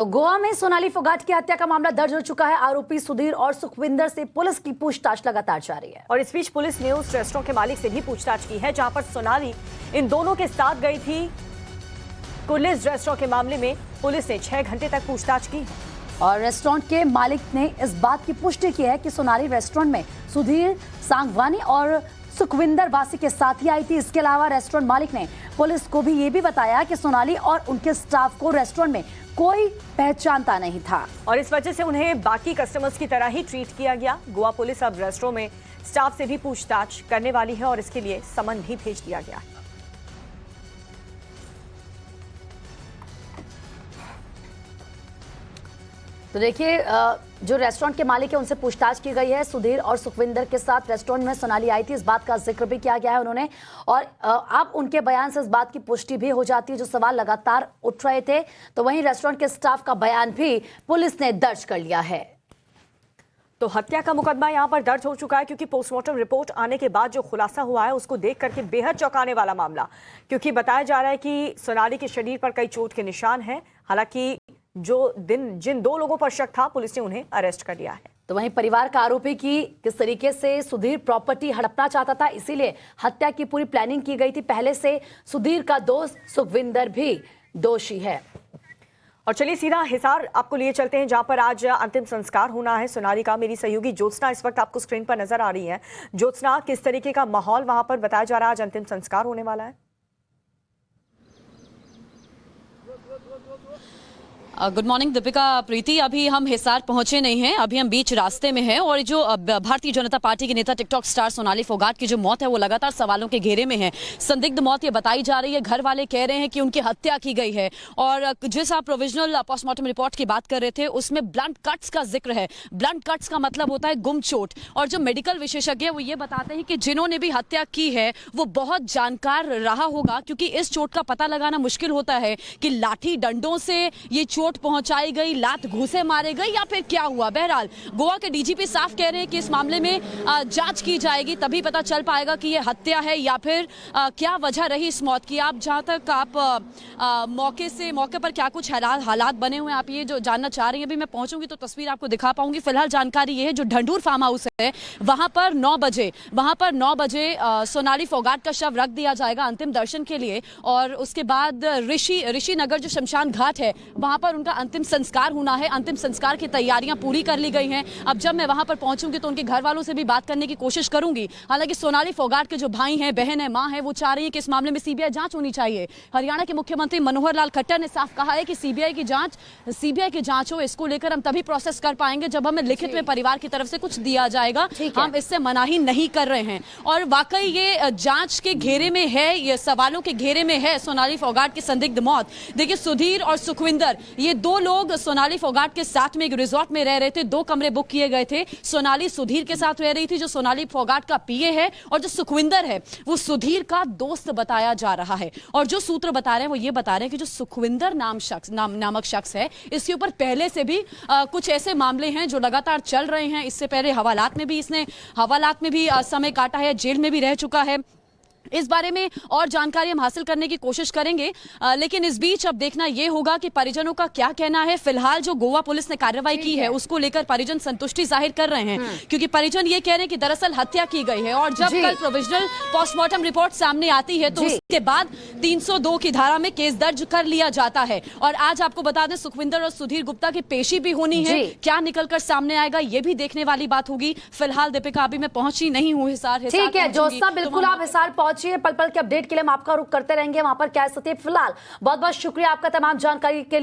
गोवा में सोनाली फोगाट की हत्या का मामला दर्ज हो चुका है। आरोपी सुधीर और सुखविंदर से पुलिस की पूछताछ लगातार जारी है और इस बीच पुलिस ने उस रेस्टोरेंट के मालिक से भी पूछताछ की है जहां पर सोनाली इन दोनों के साथ गई थी। कुलिस रेस्टोरेंट के मामले में पुलिस ने 6 घंटे तक पूछताछ की और रेस्टोरेंट के मालिक ने इस बात की पुष्टि की है कि सोनाली रेस्टोरेंट में सुधीर सांगवानी और सुखविंदर वासी के साथ ही आई थी। इसके अलावा रेस्टोरेंट मालिक ने पुलिस को भी ये भी बताया कि सोनाली और उनके स्टाफ को रेस्टोरेंट में कोई पहचानता नहीं था और इस वजह से उन्हें बाकी कस्टमर्स की तरह ही ट्रीट किया गया। गोवा पुलिस अब रेस्टोरेंट में स्टाफ से भी पूछताछ करने वाली है और इसके लिए समन भी भेज दिया गया है। तो देखिए, जो रेस्टोरेंट के मालिक है उनसे पूछताछ की गई है। सुधीर और सुखविंदर के साथ रेस्टोरेंट में सोनाली आई थी, इस बात का जिक्र भी किया गया है उन्होंने। और अब उनके बयान से इस बात की पुष्टि भी हो जाती है। जो सवाल लगातार उठ रहे थे, तो वहीं रेस्टोरेंट के स्टाफ का बयान भी पुलिस ने दर्ज कर लिया है। तो हत्या का मुकदमा यहां पर दर्ज हो चुका है क्योंकि पोस्टमार्टम रिपोर्ट आने के बाद जो खुलासा हुआ है उसको देख करके बेहद चौंकाने वाला मामला, क्योंकि बताया जा रहा है कि सोनाली के शरीर पर कई चोट के निशान हैं। हालांकि जिन 2 लोगों पर शक था, पुलिस ने उन्हें अरेस्ट कर लिया है। तो वहीं परिवार का आरोप है कि किस तरीके से सुधीर प्रॉपर्टी हड़पना चाहता था, इसीलिए हत्या की पूरी प्लानिंग की गई थी। पहले से सुधीर का दोस्त सुखविंदर भी दोषी है। और चलिए सीधा हिसार आपको लिए चलते हैं जहां पर आज अंतिम संस्कार होना है सोनाली का। मेरी सहयोगी ज्योत्सना इस वक्त आपको स्क्रीन पर नजर आ रही है। ज्योत्सना, किस तरीके का माहौल वहां पर बताया जा रहा है, आज अंतिम संस्कार होने वाला है? गुड मॉर्निंग दीपिका, प्रीति। अभी हम हिसार पहुंचे नहीं हैं, अभी हम बीच रास्ते में हैं। और जो भारतीय जनता पार्टी के नेता टिकटॉक स्टार सोनाली फोगाट की जो मौत है वो लगातार सवालों के घेरे में है। संदिग्ध मौत ये बताई जा रही है। घर वाले कह रहे हैं कि उनकी हत्या की गई है। और जिस आप प्रोविजनल पोस्टमार्टम रिपोर्ट की बात कर रहे थे उसमें ब्लंट कट्स का जिक्र है। ब्लंट कट्स का मतलब होता है गुम चोट। और जो मेडिकल विशेषज्ञ है वो ये बताते हैं कि जिन्होंने भी हत्या की है वो बहुत जानकार रहा होगा, क्योंकि इस चोट का पता लगाना मुश्किल होता है कि लाठी डंडों से ये चोट पहुंचाई गई, लात घूसे मारे गई या फिर क्या हुआ। बहरहाल गोवा के डीजीपी साफ कह रहे हैं कि इस मामले में जांच की जाएगी, तभी पता चल पाएगा कि ये हत्या है या फिर क्या वजह रही इस मौत की। आप जहां तक आप मौके पर क्या कुछ हालात बने हुए हैं, आप ये जो जानना चाह रही हैं, अभी मैं पहुंचूंगी तो तस्वीर आपको दिखा पाऊंगी। फिलहाल जानकारी ये है, जो ढंढूर फार्म हाउस है वहां पर 9 बजे सोनाली फोगाट का शव रख दिया जाएगा अंतिम दर्शन के लिए। और उसके बाद ऋषि नगर जो शमशान घाट है वहां पर उनका अंतिम संस्कार होना है। अंतिम संस्कार की तैयारियां पूरी कर ली गई हैं। अब जब मैं वहां पर पहुंचूंगी तो उनके घर वालों से भी बात करने की कोशिश करूंगी। हालांकि सोनाली फोगाट के जो भाई हैं, बहन है, मां है, वो चाह रही है कि इस मामले में सीबीआई जांच होनी चाहिए। हरियाणा के मुख्यमंत्री मनोहर लाल खट्टर ने साफ कहा है कि सीबीआई की जांच हो। इसको लेकर हम तभी प्रोसेस कर पाएंगे जब हमें लिखित में परिवार की तरफ से कुछ दिया जाएगा। हम इससे मनाही नहीं कर रहे हैं। और वाकई ये जांच के घेरे में है, ये सवालों के घेरे में है सोनाली फोगाट की संदिग्ध मौत। देखिए, सुधीर और सुखविंदर ये 2 लोग सोनाली फोगाट के साथ में एक रिजॉर्ट में रह रहे थे। 2 कमरे बुक किए गए थे। सोनाली सुधीर के साथ रह रही थी, जो सोनाली फोगाट का पीए है। और जो सुखविंदर है वो सुधीर का दोस्त बताया जा रहा है। और जो सूत्र बता रहे हैं वो ये बता रहे हैं कि जो सुखविंदर नामक शख्स है, इसके ऊपर पहले से भी कुछ ऐसे मामले हैं जो लगातार चल रहे हैं। इससे पहले हवालात में भी समय काटा है, जेल में भी रह चुका है। इस बारे में और जानकारी हम हासिल करने की कोशिश करेंगे, लेकिन इस बीच अब देखना यह होगा कि परिजनों का क्या कहना है। फिलहाल जो गोवा पुलिस ने कार्रवाई की है उसको लेकर परिजन संतुष्टि जाहिर कर रहे हैं, क्योंकि परिजन ये कह रहे हैं कि दरअसल हत्या की गई है। और जब कल प्रोविजनल पोस्टमार्टम रिपोर्ट सामने आती है तो उसके बाद 302 की धारा में केस दर्ज कर लिया जाता है। और आज आपको बता दें, सुखविंदर और सुधीर गुप्ता की पेशी भी होनी है। क्या निकलकर सामने आएगा ये भी देखने वाली बात होगी। फिलहाल दीपिका, अभी मैं पहुंची नहीं हूँ हिसार। ठीक है ज्योत्सना, बिल्कुल आप हिसार पहुंचिए। पल पल के अपडेट के लिए हम आपका रुख करते रहेंगे, वहां पर क्या स्थिति है। फिलहाल बहुत बहुत शुक्रिया आपका तमाम जानकारी के लिए।